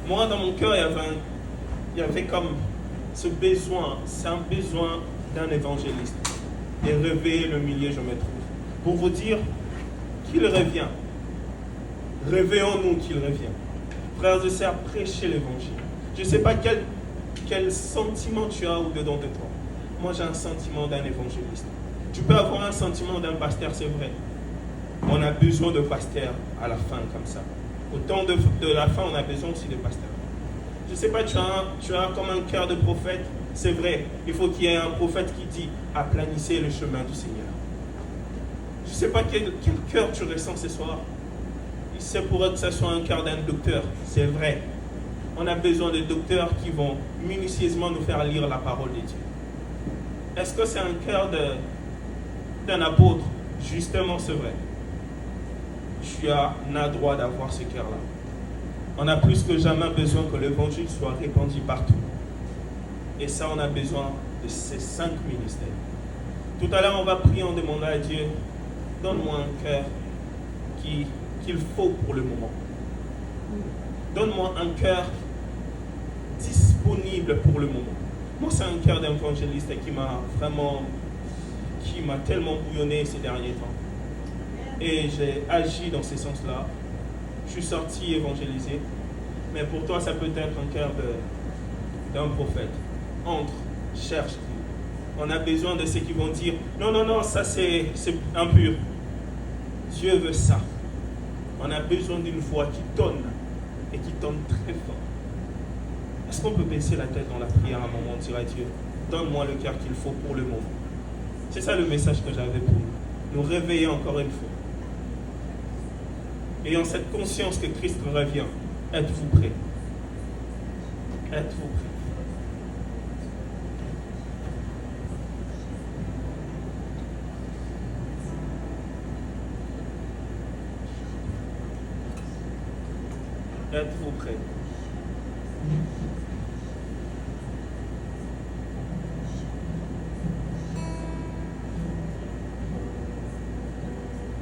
Moi, dans mon cœur, il y avait comme ce besoin, c'est un besoin d'un évangéliste. Et réveiller le milieu, je me trouve. Pour vous dire qu'il revient. Réveillons-nous qu'il revient. Frères et sœurs, prêchez l'évangile. Je ne sais pas quel sentiment tu as au-dedans de toi. Moi, j'ai un sentiment d'un évangéliste. Tu peux avoir un sentiment d'un pasteur, c'est vrai. Mais on a besoin de pasteurs à la fin, comme ça. Au temps de la fin, on a besoin aussi de pasteurs. Je ne sais pas, tu as comme un cœur de prophète. C'est vrai, il faut qu'il y ait un prophète qui dit « Aplanissez le chemin du Seigneur ». Je ne sais pas quel cœur tu ressens ce soir. C'est pour que ce soit un cœur d'un docteur, c'est vrai. On a besoin de docteurs qui vont minutieusement nous faire lire la parole de Dieu. Est-ce que c'est un cœur d'un apôtre? Justement, c'est vrai. Tu as droit d'avoir ce cœur-là. On a plus que jamais besoin que l'évangile soit répandu partout. Et ça, on a besoin de ces 5 ministères. Tout à l'heure, on va prier en demandant à Dieu, donne-moi un cœur qu'il faut pour le moment. Donne-moi un cœur disponible pour le moment. Moi, c'est un cœur d'évangéliste qui m'a tellement bouillonné ces derniers temps. Et j'ai agi dans ce sens-là. Je suis sorti évangéliser. Mais pour toi, ça peut être un cœur d'un prophète. Entre, cherche. On a besoin de ceux qui vont dire non, ça c'est impur. Dieu veut ça. On a besoin d'une voix qui tonne et qui tonne très fort. Est-ce qu'on peut baisser la tête dans la prière à un moment, dire à Dieu, donne-moi le cœur qu'il faut pour le moment. C'est ça le message que j'avais pour nous. Nous réveiller encore une fois. Ayant cette conscience que Christ revient, êtes-vous prêts? Êtes-vous prêts? Êtes-vous prêts?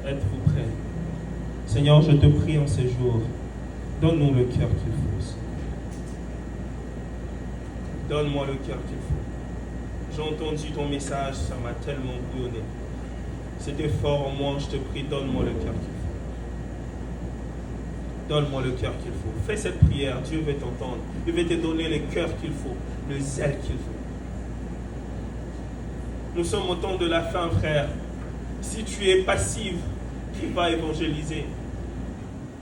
Êtes-vous prêts? Seigneur, je te prie en ces jours, donne-nous le cœur qu'il faut. Donne-moi le cœur qu'il faut. J'ai entendu ton message, ça m'a tellement bouillonné. C'était fort en moi, je te prie, donne-moi le cœur qu'il faut. Donne-moi le cœur qu'il faut. Fais cette prière, Dieu va t'entendre. Il va te donner le cœur qu'il faut, le zèle qu'il faut. Nous sommes au temps de la fin, frère. Si tu es passif, qui va évangéliser?